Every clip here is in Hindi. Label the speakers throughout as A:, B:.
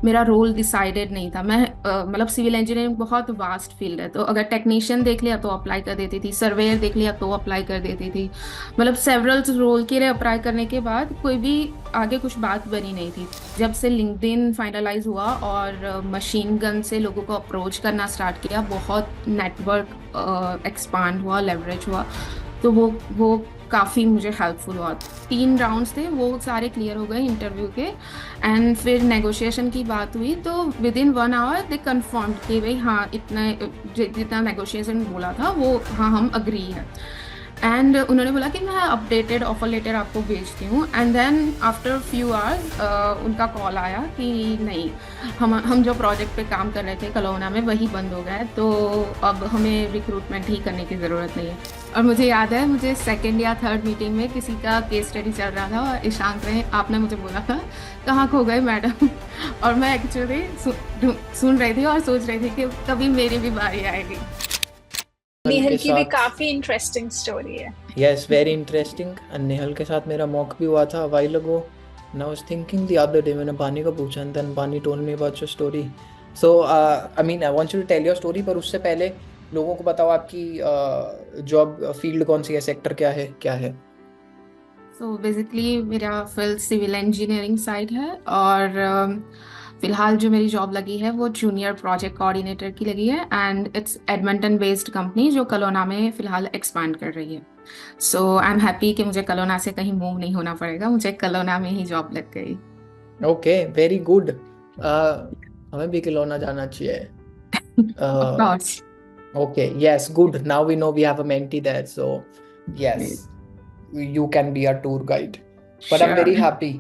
A: मेरा रोल डिसाइडेड नहीं था। मैं मतलब सिविल इंजीनियरिंग बहुत वास्ट फील्ड है, तो अगर टेक्नीशियन देख लिया तो अप्लाई कर देती थी, सर्वेयर देख लिया तो अप्लाई कर देती थी। मतलब सेवरल रोल के लिए अप्लाई करने के बाद कोई भी आगे कुछ बात बनी नहीं थी। जब से लिंक्डइन फाइनलाइज हुआ और मशीन गन से लोगों को अप्रोच करना स्टार्ट किया, बहुत नेटवर्क एक्सपांड हुआ, लेवरेज हुआ, तो वो काफ़ी मुझे हेल्पफुल हुआ। 3 राउंड्स थे, वो सारे क्लियर हो गए इंटरव्यू के। एंड फिर नेगोशिएशन की बात हुई तो within 1 hour they confirm कि भाई हाँ, इतना जितना नेगोशिएशन बोला था वो हाँ हम अग्री है। एंड उन्होंने बोला कि मैं अपडेटेड ऑफर लेटर आपको भेजती हूँ। And then after few hours उनका कॉल आया कि नहीं, हम जो प्रोजेक्ट पे काम कर रहे थे कलोना में वही बंद हो गया है, तो अब हमें रिक्रूटमेंट ही करने की ज़रूरत नहीं है। और मुझे याद है, मुझे सेकेंड या थर्ड मीटिंग में किसी का केस स्टडी चल रहा था और ईशांत ने आपने मुझे बोला था कहाँ खो गए मैडम। और मैं एक्चुअली सुन रही थी और सोच रही थी कि कभी मेरी भी बारी आएगी।
B: नेहल
C: नेहल
B: के
C: की भी
B: साथ
C: काफी इंटरेस्टिंग स्टोरी है।
B: Yes very interesting. नेहल के साथ मेरा मॉक भी हुआ था while ago. I was thinking the other day, मैंने बानी को पूछा and then Bani told me about your story. So I mean I want you to tell your story, पर उससे पहले लोगों को बताओ आपकी जॉब फील्ड कौन सी है, सेक्टर क्या है, क्या है।
A: सो बेसिकली मेरा फील्ड सिविल इंजीनियरिंग साइड है, और फिलहाल जो मेरी जॉब लगी है वो जूनियर प्रोजेक्ट कोऑर्डिनेटर की लगी है। And it's Edmonton based company जो कलोना में फिलहाल एक्सपांड कर रही है। सो आई एम हैप्पी कि मुझे कलोना से कहीं मूव नहीं होना पड़ेगा, मुझे कलोना में ही जॉब लग गई।
B: Okay very good. हमें भी खिलौना जाना चाहिए।
A: Of course.
B: Okay yes good, now we know we have a mentee there, so yes you can be our tour guide, but I'm very
A: sure.
B: happy.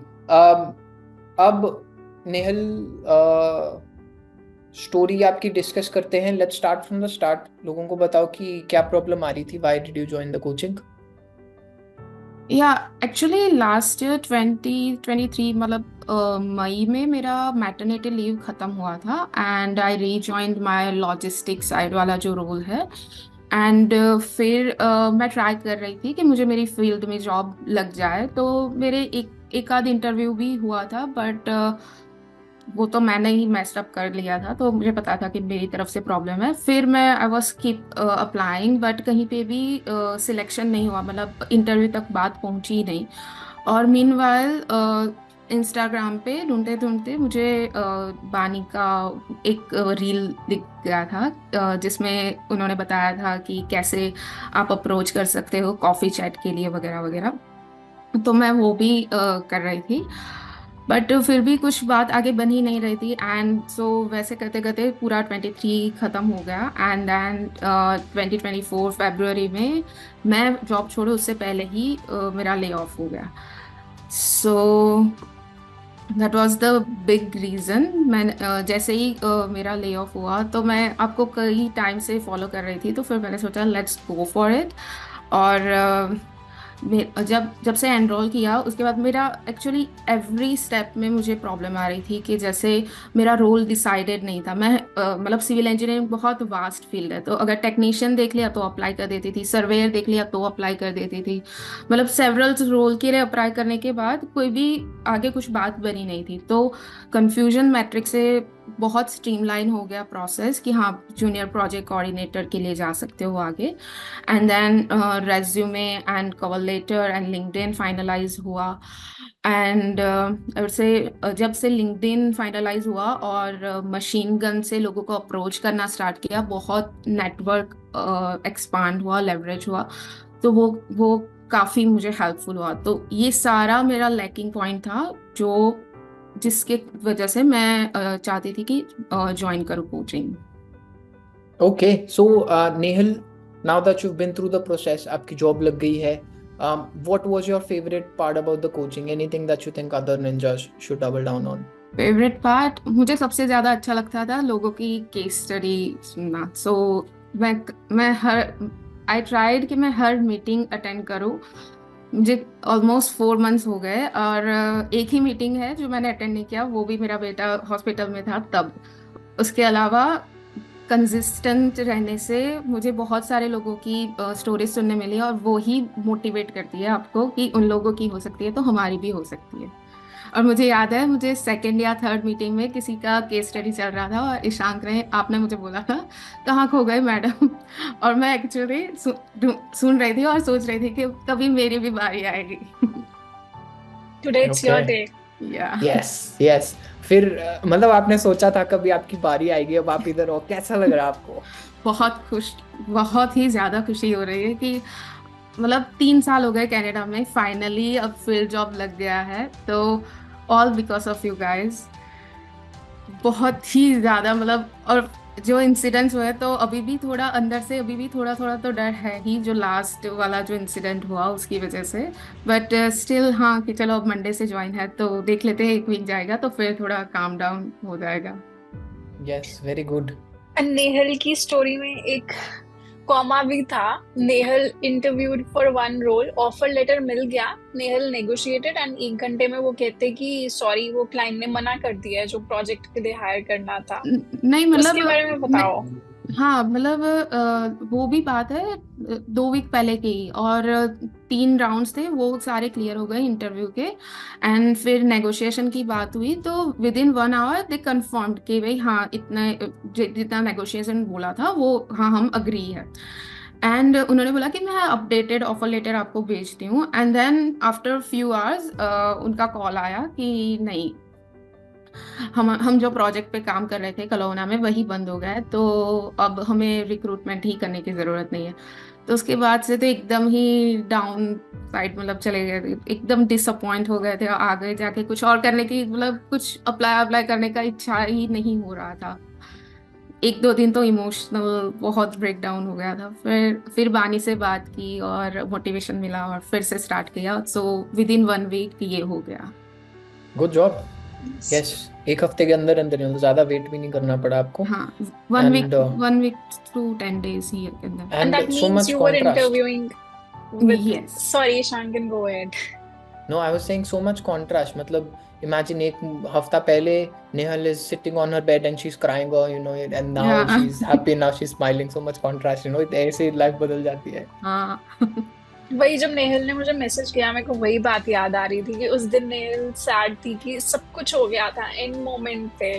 B: अब नेहल स्टोरी आपकी डिस्कस करते हैं। Let's start from the start. लोगों को बताओ कि क्या प्रॉब्लम आ रही थी, why did you join the coaching.
A: या एक्चुअली लास्ट ईयर 2023 मतलब मई में मेरा मैटरनिटी लीव ख़त्म हुआ था, and I rejoined my logistic side वाला जो रोल है। एंड फिर मैं ट्राई कर रही थी कि मुझे मेरी फील्ड में जॉब लग जाए, तो मेरे एक आध इंटरव्यू भी हुआ था, बट वो तो मैंने ही मैस्ड अप कर लिया था, तो मुझे पता था कि मेरी तरफ से प्रॉब्लम है। फिर मैं I was keep applying, but कहीं पे भी सिलेक्शन नहीं हुआ, मतलब इंटरव्यू तक बात पहुंची ही नहीं। और मीनवाइल इंस्टाग्राम पे ढूंढते ढूंढते मुझे बानी का एक रील दिख गया था, जिसमें उन्होंने बताया था कि कैसे आप अप्रोच कर सकते हो कॉफ़ी चैट के लिए वगैरह वगैरह। तो मैं वो भी कर रही थी, बट फिर भी कुछ बात आगे बन ही नहीं रही थी। एंड सो वैसे करते करते पूरा 23 ख़त्म हो गया, एंड देन 2024 फरवरी में मैं जॉब छोड़ू उससे पहले ही मेरा ले ऑफ हो गया। So that was the big reason. मैं जैसे ही मेरा ले ऑफ हुआ तो मैं आपको कई टाइम से फॉलो कर रही थी, तो फिर मैंने सोचा लेट्स गो फॉर इट। और जब जब से एनरोल किया उसके बाद मेरा एक्चुअली एवरी स्टेप में मुझे प्रॉब्लम आ रही थी कि जैसे मेरा रोल डिसाइडेड नहीं था। मैं मतलब सिविल इंजीनियरिंग बहुत वास्ट फील्ड है, तो अगर टेक्नीशियन देख लिया तो अप्लाई कर देती थी, सर्वेयर देख लिया तो अप्लाई कर देती थी। मतलब सेवरल रोल के लिए अप्लाई करने के बाद कोई भी आगे कुछ बात बनी नहीं थी, तो कन्फ्यूजन मैट्रिक्स से बहुत स्ट्रीमलाइन हो गया प्रोसेस कि हाँ, जूनियर प्रोजेक्ट कोऑर्डिनेटर के लिए जा सकते हो आगे। And then resume and cover letter and LinkedIn finalize हुआ। एंड जब से लिंक्डइन फाइनलाइज हुआ और मशीन गन से लोगों को अप्रोच करना स्टार्ट किया, बहुत नेटवर्क एक्सपांड हुआ, लेवरेज हुआ, तो वो काफ़ी मुझे हेल्पफुल हुआ। तो ये सारा मेरा लैकिंग पॉइंट था, जो जिसके वजह से मैं चाहती थी कि ज्वाइन करूँ coaching.
B: Okay so Nehal, now that you been through the process, आपकी जॉब लग गई है। What was your favourite part about the coaching, anything that you think other ninjas should double down on.
A: Favourite part मुझे सबसे ज़्यादा अच्छा लगता था लोगों की केस स्टडी सुनना। सो मैं मैं हर आई ट्राइड कि मैं हर मीटिंग अटेंड करूँ। मुझे ऑलमोस्ट 4 मंथ्स हो गए, और एक ही मीटिंग है जो मैंने अटेंड नहीं किया, वो भी मेरा बेटा हॉस्पिटल में था तब। उसके अलावा कंसिस्टेंट रहने से मुझे बहुत सारे लोगों की स्टोरीज सुनने मिली, और वो ही मोटिवेट करती है आपको कि उन लोगों की हो सकती है तो हमारी भी हो सकती है। और मुझे याद है, मुझे सेकंड या थर्ड मीटिंग में किसी का केस स्टडी चल रहा था और ईशांक ने आपने मुझे बोला था कहाँ खो गए मैडम। और मैं एक्चुअली सुन रही थी और सोच रही थी कि कभी मेरी भी बारी आएगी।
C: Today it's your
B: okay,
C: day.
A: या
B: यस यस। फिर मतलब आपने सोचा था कभी आपकी बारी आएगी, अब आप इधर हो, कैसा लग रहा है आपको?
A: बहुत ही ज्यादा खुशी हो रही है कि मतलब 3 साल हो गए कनाडा में, फाइनली अब फिर जॉब लग गया है, तो all because of you guys. बहुत ही ज्यादा मतलब, और जो इंसिडेंट्स हुए तो अभी भी थोड़ा अंदर से अभी भी थोड़ा थोड़ा तो डर है ही, जो लास्ट वाला जो इंसिडेंट हुआ उसकी वजह से। बट स्टिल हाँ, कि चलो अब मंडे से ज्वाइन है तो देख लेते हैं, एक वीक जाएगा तो फिर थोड़ा काम डाउन हो जाएगा।
B: Yes, very good.
C: नेहल की स्टोरी में एक कॉमा भी था। Nehal interviewed for one role, offer letter मिल गया, नेहल नेगोशिएटेड एंड 1 घंटे में वो कहते कि सॉरी वो क्लाइंट ने मना कर दिया है जो प्रोजेक्ट के लिए हायर करना था।
A: नहीं
C: उसके
A: मतलब
C: बारे में बताओ।
A: हाँ मतलब वो भी बात है 2 वीक पहले की, और 3 राउंड्स थे वो सारे क्लियर हो गए इंटरव्यू के। एंड फिर नेगोशिएशन की बात हुई तो within 1 hour they confirmed कि भाई हाँ इतना जितना नेगोशिएशन बोला था वो हाँ हम अग्री है। एंड उन्होंने बोला कि मैं अपडेटेड ऑफर लेटर आपको भेजती हूँ, and then after few hours उनका कॉल आया कि नहीं, हम जो प्रोजेक्ट पे काम कर रहे थे कलोना में वही बंद हो गया है, तो अब हमें रिक्रूटमेंट ही करने की ज़रूरत नहीं है। तो उसके बाद से तो एकदम ही डाउन साइड मतलब चले गए थे, एकदम डिसअपॉइंट हो गए थे, आगे जाके कुछ और करने की मतलब कुछ अप्लाई अप्लाई करने का इच्छा ही नहीं हो रहा था। 1-2 दिन तो इमोशनल बहुत ब्रेक डाउन हो गया था, फिर बानी से बात की और मोटिवेशन मिला और फिर से स्टार्ट किया, सो विद इन 1 वीक ये हो गया।
B: Good job. यस, एक हफ्ते के अंदर अंदर ही, मतलब ज्यादा वेट भी नहीं करना पड़ा आपको।
A: हाँ, 1 week
B: and
A: 1 week to 10 days ही के अंदर।
C: And that
B: and so
C: means
B: much
C: you were
B: contrast.
C: interviewing with,
A: यस।
C: sorry Shankan, go ahead.
B: No, I was saying so much contrast, मतलब इमेजिन एक हफ्ता पहले Nehal is sitting on her bed and she is crying, you know, and now she is
A: हाँ
B: happy, now she is smiling, so much contrast, you know, ऐसे लाइफ बदल जाती है।
A: हाँ।
C: वही जब नेहल ने मुझे मैसेज किया मेरे को वही बात याद आ रही थी कि उस दिन नेहल सैड थी कि सब कुछ हो गया था एंड मोमेंट पे,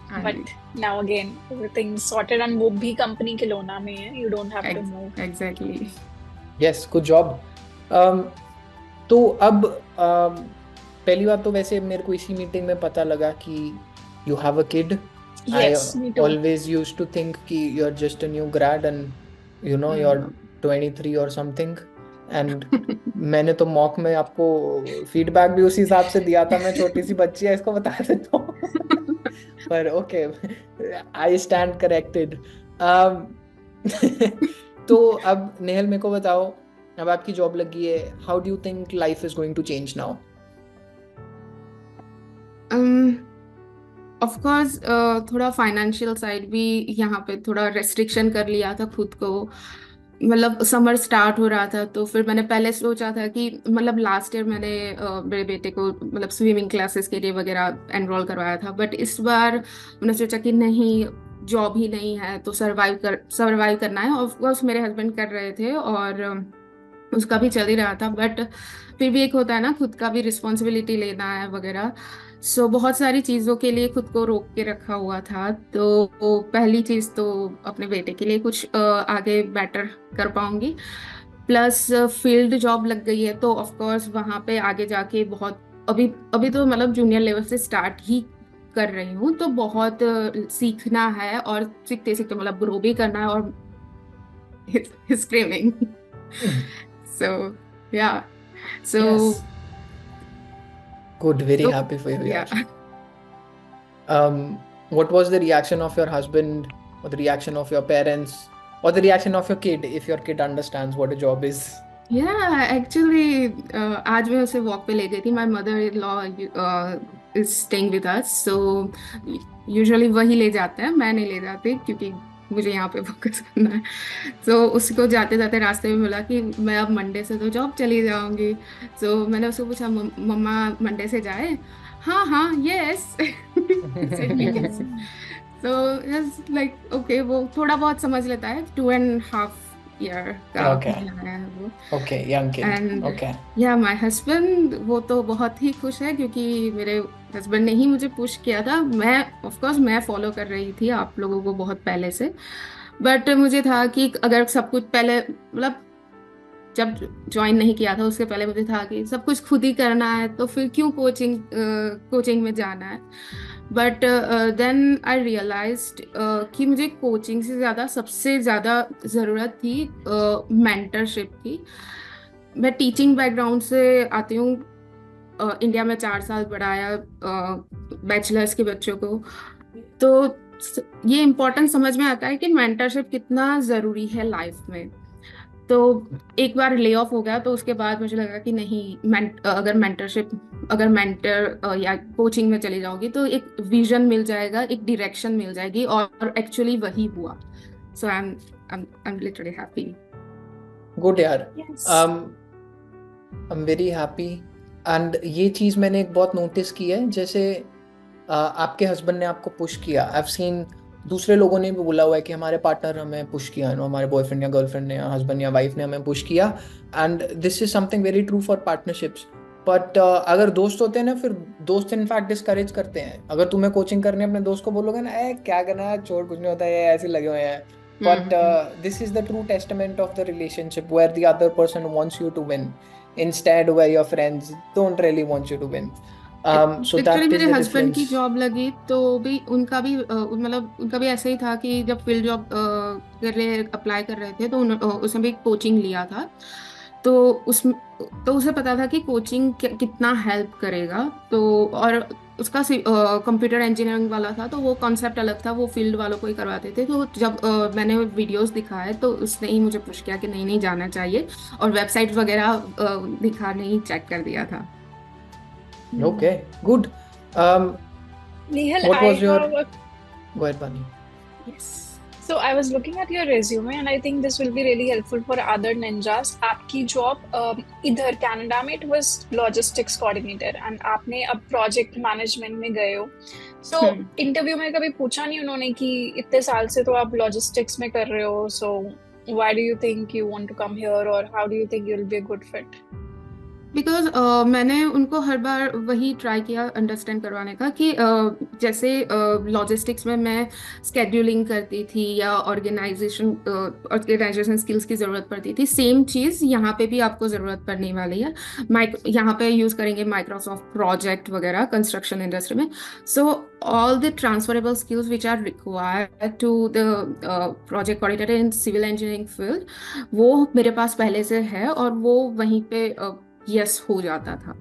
A: हाँ
C: बट
A: जी,
C: now again everything sorted and वो भी कंपनी के लोना में है, you don't have to move.
A: Exactly.
B: Yes, good job. तो अब पहली बात तो वैसे मेरे को इसी मीटिंग में पता लगा कि you have a kid. I
C: yes me too.
B: Always used to think कि you are just a new grad and you know you are 23 or something, and मैंने तो मॉक में आपको फीडबैक भी उसी हिसाब से दिया था, मैं छोटी सी बच्ची है इसको बता देता हूँ। पर ओके, आई स्टैंड करेक्टेड। तो अब नेहल मेरे को बताओ, अब आपकी जॉब लगी है, how do you think life is going to change now?
A: Of course थोड़ा फाइनेंशियल साइड भी यहाँ पे थोड़ा रेस्ट्रिक्शन कर लिया था खुद को। मतलब समर स्टार्ट हो रहा था तो फिर मैंने पहले सोचा था कि मतलब लास्ट ईयर मैंने मेरे बेटे को मतलब स्विमिंग क्लासेस के लिए वगैरह एनरोल करवाया था, बट इस बार मैंने सोचा कि नहीं, जॉब ही नहीं है तो सर्वाइव करना है। ऑफ कोर्स मेरे हस्बैंड कर रहे थे और उसका भी चल ही रहा था, बट फिर भी एक होता है ना, खुद का भी रिस्पॉन्सिबिलिटी लेना है वगैरह। सो बहुत सारी चीज़ों के लिए खुद को रोक के रखा हुआ था, तो वो पहली चीज़ तो अपने बेटे के लिए कुछ आगे बेटर कर पाऊंगी। प्लस फील्ड जॉब लग गई है तो ऑफ कोर्स वहाँ पे आगे जाके बहुत, अभी अभी तो मतलब जूनियर लेवल से स्टार्ट ही कर रही हूँ, तो बहुत सीखना है और सीखते सीखते मतलब ग्रो भी करना है और screaming. So yeah, so
B: Yes, good, very
A: so
B: happy for you,
A: yeah.
B: yaar. What was the reaction of your husband, or the reaction of your parents, or the reaction of your kid, if your kid understands what a job is?
A: Yeah, actually, आज मैं उसे वॉक पे ले गई थी. My mother-in-law is staying with us, so usually वही ले जाते हैं, मैं नहीं ले जाती क्योंकि मुझे यहाँ पे फोकस करना है. So उसको जाते जाते रास्ते में मिला कि मैं अब मंडे से तो जॉब चली जाऊंगी. So मैंने उसको पूछा, मम्मा मंडे से जाए? हाँ हाँ, yes. So it's like okay, वो थोड़ा बहुत समझ लेता है, 2.5 ईयर का
B: ओके
A: महिला है वो।
B: Okay, young kid,
A: and
B: okay.
A: या माय हस्बैंड वो तो बहुत ही खुश है, क्योंकि मेरे हस्बैंड ने ही मुझे पुश किया था। मैं ऑफ कोर्स मैं फॉलो कर रही थी आप लोगों को बहुत पहले से, बट मुझे था कि अगर सब कुछ पहले मतलब जब ज्वाइन नहीं किया था उसके पहले मुझे था कि सब कुछ खुद ही करना है तो फिर क्यों कोचिंग में जाना है। बट देन आई रियलाइज्ड कि मुझे कोचिंग से ज़्यादा सबसे ज़्यादा ज़रूरत थी मेंटरशिप की। मैं टीचिंग बैकग्राउंड से आती हूँ। इंडिया में 4 साल पढ़ाया बैचलर्स के बच्चों को, तो ये इम्पोर्टेंट समझ में आता है कि मेंटरशिप कितना ज़रूरी है लाइफ में। तो एक बार ले ऑफ हो गया तो उसके बाद मुझे लगा कि नहीं, अगर मेंटर या कोचिंग में चली जाओगी तो एक विजन मिल जाएगा, एक डायरेक्शन मिल जाएगी, और एक्चुअली वही हुआ। So I am literally happy.
B: Good यार।
C: Yes.
B: I am very happy. And ये चीज़ मैंने एक बहुत नोटिस की है, जैसे आपके हस्बैंड ने आपको पुश किया। आई हैव सीन दूसरे लोगों ने भी बोला हुआ है कि हमारे पार्टनर हमें पुश किया, हमारे बॉयफ्रेंड या गर्लफ्रेंड ने या हस्बैंड या वाइफ ने हमें पुश किया। And this is something very true for partnerships. But अगर दोस्त होते हैं ना, फिर दोस्त इनफैक्ट डिस्करेज करते हैं। अगर तुम्हें कोचिंग करने अपने दोस्त को बोलोगे ना, ए क्या करना है, छोड़, कुछ नहीं होता है, ऐसे लगे हुए हैं। But this is the true testament of the relationship where the other person wants you to win instead where your friends don't really want you to win. So
A: actually
B: that
A: मेरे
B: is the
A: हस्बैंड की
B: difference.
A: जॉब लगी तो भी उनका भी ऐसे ही था कि जब फील्ड जॉब के लिए अप्लाई कर रहे थे तो उसने भी कोचिंग लिया था। तो उस तो उसे पता था कि कोचिंग कितना हेल्प करेगा। तो और उसका कंप्यूटर इंजीनियरिंग वाला था, तो वो कॉन्सेप्ट अलग था, वो फील्ड वालों को ही करवाते थे। तो जब मैंने वीडियोस दिखाए तो उसने ही मुझे पुश किया कि नहीं नहीं जाना चाहिए, और वेबसाइट वगैरह दिखाने ही चेक कर दिया था।
B: Okay, good. Um,
C: Nehal,
B: what
C: I
B: was your...
C: have a
B: Go ahead, Bani.
C: yes. So I was looking at your resume and I think this will be really helpful for other ninjas. आपकी जॉब इधर कनाडा में it was logistics coordinator and आपने अब project management में गए हो। So इंटरव्यू में कभी पूछा नहीं उन्होंने कि इतने साल से तो आप logistics में कर रहे हो, so why do you think you want to come here or how do you think you'll be a good fit?
A: Because मैंने उनको हर बार वही ट्राई किया अंडरस्टैंड करवाने का कि जैसे लॉजिस्टिक्स में मैं स्केड्यूलिंग करती थी या ऑर्गेनाइजेशन स्किल्स की ज़रूरत पड़ती थी, सेम चीज़ यहाँ पे भी आपको ज़रूरत पड़ने वाली है। यहाँ पे यूज़ करेंगे माइक्रोसॉफ्ट प्रोजेक्ट वगैरह कंस्ट्रक्शन इंडस्ट्री में। सो all the transferable skills which are required to the project coordinator in civil engineering field, वो मेरे पास पहले से है, और वो वहीं पे यस हो जाता था।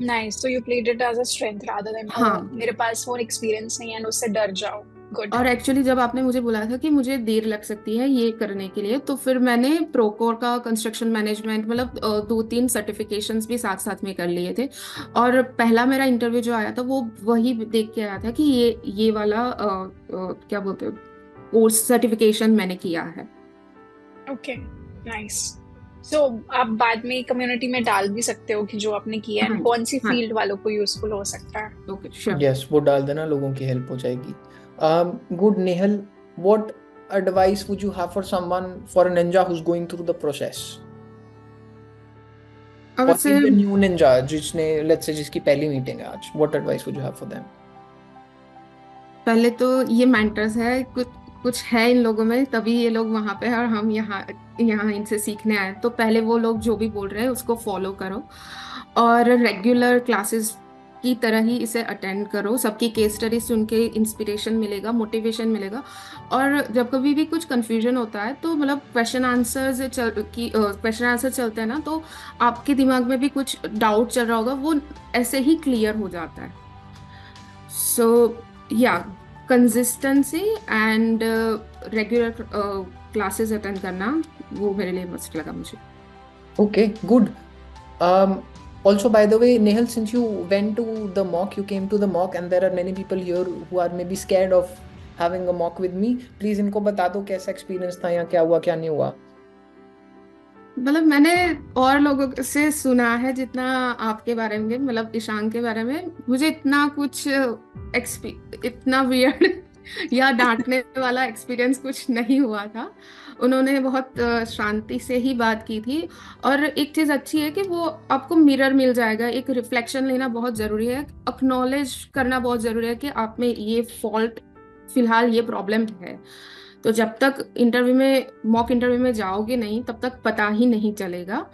C: Nice. So you played it as a strength rather than
A: हाँ,
C: मेरे पास वो एक्सपीरियंस नहीं है and उससे डर जाओ। Good.
A: और एक्चुअली जब आपने मुझे बोला था कि मुझे देर लग सकती है ये करने के लिए, तो फिर मैंने प्रोकोर का कंस्ट्रक्शन मैनेजमेंट मतलब 2-3 सर्टिफिकेशंस भी साथ साथ में कर लिए थे। और पहला मेरा इंटरव्यू जो आया था वो वही देख के आया था कि ये वाला क्या बोलते हैं, कोर्स सर्टिफिकेशन मैंने किया है।
C: Okay. Nice. So आप बाद में कम्युनिटी में डाल भी सकते हो कि जो आपने किया है कौन सी फील्ड वालों को यूजफुल हो सकता है।
A: Okay, sure.
B: Yes, वो डाल देना, लोगों की हेल्प हो जाएगी। Good, Nehal. What advice would you have for someone, for a ninja who's going through the process?
A: I
B: Or
A: would say,
B: even new ninja जिसने, let's say, जिसकी पहली मीटिंग है आज, what advice would you have for them?
A: पहले तो ये मेंटर्स है, कुछ है इन लोगों में तभी ये लोग वहाँ पे हैं और हम यहाँ इनसे सीखने आए। तो पहले वो लोग जो भी बोल रहे हैं उसको फॉलो करो, और रेगुलर क्लासेस की तरह ही इसे अटेंड करो। सबकी केस स्टडी सुन के इंस्पिरेशन मिलेगा, मोटिवेशन मिलेगा। और जब कभी भी कुछ कंफ्यूजन होता है तो मतलब क्वेश्चन आंसर चलते हैं ना, तो आपके दिमाग में भी कुछ डाउट चल रहा होगा, वो ऐसे ही क्लियर हो जाता है। सो या consistency and regular classes attend करना वो मेरे लिए मस्ट लगा मुझे।
B: Okay, good. Also, by the way, Nehal, since you went to the mock, you came to the mock, and there are many people here who are maybe scared of having a mock with me. Please इनको बता दो कैसा एक्सपीरियंस था, या क्या हुआ क्या नहीं हुआ।
A: मतलब मैंने और लोगों से सुना है जितना आपके बारे में, मतलब ईशान के बारे में, मुझे इतना कुछ इतना वियर्ड या डांटने वाला एक्सपीरियंस कुछ नहीं हुआ था। उन्होंने बहुत शांति से ही बात की थी। और एक चीज़ अच्छी है कि वो आपको मिरर मिल जाएगा, एक रिफ्लेक्शन लेना बहुत ज़रूरी है, अक्नॉलेज करना बहुत ज़रूरी है कि आप में ये फॉल्ट, फिलहाल ये प्रॉब्लम है। तो जब तक इंटरव्यू में, मॉक इंटरव्यू में जाओगे नहीं, तब तक पता ही नहीं चलेगा।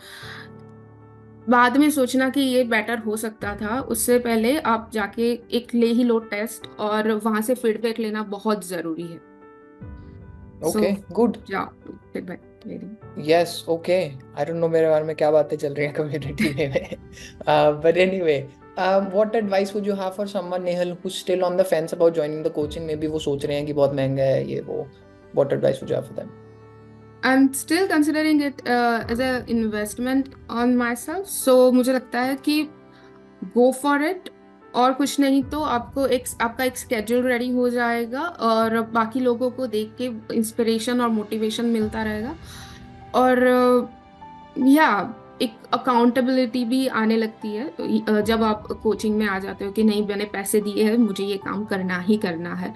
A: बाद में सोचना कि ये बेटर हो सकता था, उससे पहले आप जाके एक ले ही लो टेस्ट, और वहां से फीडबैक लेना बहुत जरूरी है। So
B: okay, good.
A: जाओ फीडबैक लेने।
B: Yes, okay. I don't know मेरे बारे में क्या बातें चल रही हैं कम्युनिटी में। But anyway, what advice would you have for someone, Nehal, who's still on the fence about joining the coaching? Maybe वो सोच रहे हैं कि बहुत महंगा है ये वो. What advice would you have for them?
A: I'm still considering it as a investment on myself. So मुझे लगता है कि go for it, और कुछ नहीं तो आपको आपका एक स्केड्यूल रेडी हो जाएगा, और बाकी लोगों को देख के इंस्पिरेशन और मोटिवेशन मिलता रहेगा। और या एक अकाउंटेबिलिटी भी आने लगती है जब आप कोचिंग में आ जाते हो कि नहीं, मैंने पैसे दिए हैं, मुझे ये काम करना ही करना है।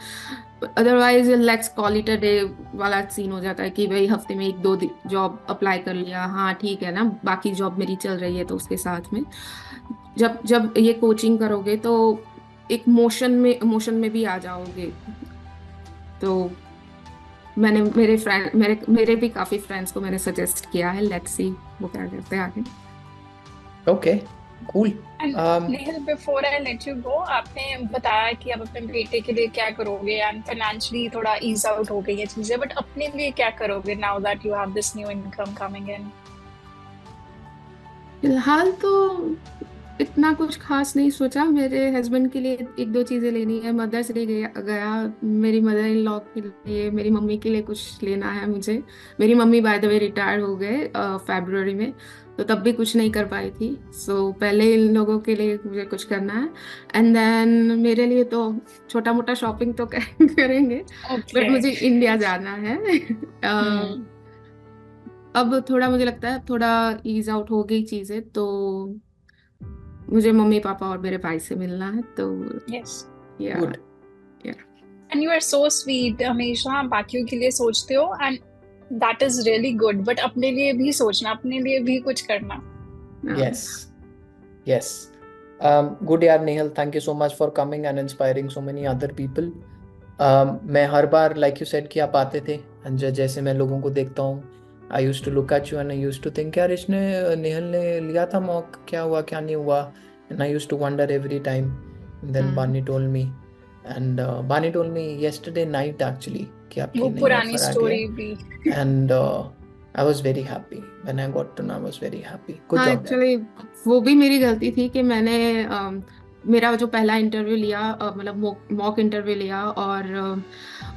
A: Otherwise let's call it a day वाला सीन हो जाता है कि भाई हफ्ते में 1-2 जॉब अप्लाई कर लिया, हाँ ठीक है ना, बाकी जॉब मेरी चल रही है तो उसके साथ में। जब जब ये कोचिंग करोगे तो एक मोशन में भी आ जाओगे। तो मैंने मेरे भी काफी फ्रेंड्स को मैंने सजेस्ट किया है, लेट्स सी वो क्या करते हैं आगे।
B: Okay, cool.
C: And Nehal, before I let you go, आपने बताया कि आप अपने बेटे के लिए क्या करोगे, एंड फाइनेंशियली थोड़ा ईज आउट हो गई है चीजें, बट अपने लिए क्या करोगे now that you have this new income coming in?
A: फिलहाल तो इतना कुछ खास नहीं सोचा। मेरे हस्बैंड के लिए 1-2 चीजें लेनी है, मदर्स डे गया, मेरी मदर इन लॉ के लिए, मेरी मम्मी के लिए कुछ लेना है मुझे। मेरी mummy by the way retire हो गए फरवरी में, तो तब भी कुछ नहीं कर पाई थी। सो पहले इन लोगों के लिए मुझे कुछ करना है, एंड देन मेरे लिए तो छोटा मोटा शॉपिंग तो करेंगे, बट मुझे इंडिया जाना है। अब थोड़ा मुझे लगता है थोड़ा ईज आउट हो गई चीजें, तो मुझे मम्मी पापा और मेरे भाई से मिलना है। तो
C: यस,
A: या
B: Good.
C: And you are so sweet, हमेशा बाकियों के लिए सोचते हो, and that is really good, but अपने लिए भी सोचना, अपने लिए भी कुछ करना।
B: Yes. Yes. Good यार Nehal, thank you so much for coming and inspiring so many other people. मैं हर बार like you said कि आप आते थे, and जैसे मैं लोगों को देखता हूँ, I used to look at you and I used to think यार इसने नेहल ने लिया था मॉक, क्या हुआ क्या नहीं हुआ, and I used to wonder every time. And then Bani told me, and Bani told me yesterday night actually कि आपकी
C: वो
B: नई
C: पुरानी
B: ऑफर आ गई
C: स्टोरी
B: है,
C: भी।
B: and I was very happy when I got to know. I was very happy. Good
A: हाँ,
B: job there.
A: एक्चुअली वो भी मेरी गलती थी कि मैंने मेरा जो पहला इंटरव्यू लिया, मतलब मॉक इंटरव्यू लिया, और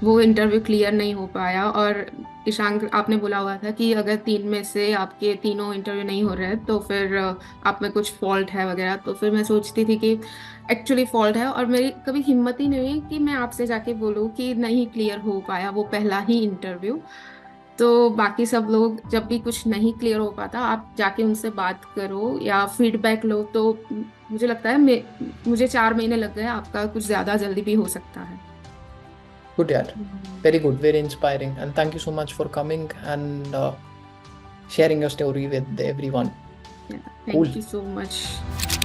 A: वो इंटरव्यू क्लियर नहीं हो पाया। और ईशांक, आपने बोला हुआ था कि अगर 3 में से आपके तीनों इंटरव्यू नहीं हो रहे तो फिर आप में कुछ फॉल्ट है वगैरह। तो फिर मैं सोचती थी कि एक्चुअली फॉल्ट है, और मेरी कभी हिम्मत ही नहीं हुई कि मैं आपसे जाके बोलूँ कि नहीं क्लियर हो पाया वो पहला ही इंटरव्यू। तो बाकी सब लोग, जब भी कुछ नहीं क्लियर हो पाता, आप जाके उनसे बात करो या फीडबैक लो। तो मुझे लगता है मुझे 4 महीने लग गए, आपका कुछ ज्यादा जल्दी भी हो सकता है।
B: Good यार. Very good, very inspiring, and thank you so much for coming and sharing your story with everyone.
A: Yeah,
B: Cool.
A: thank you so much.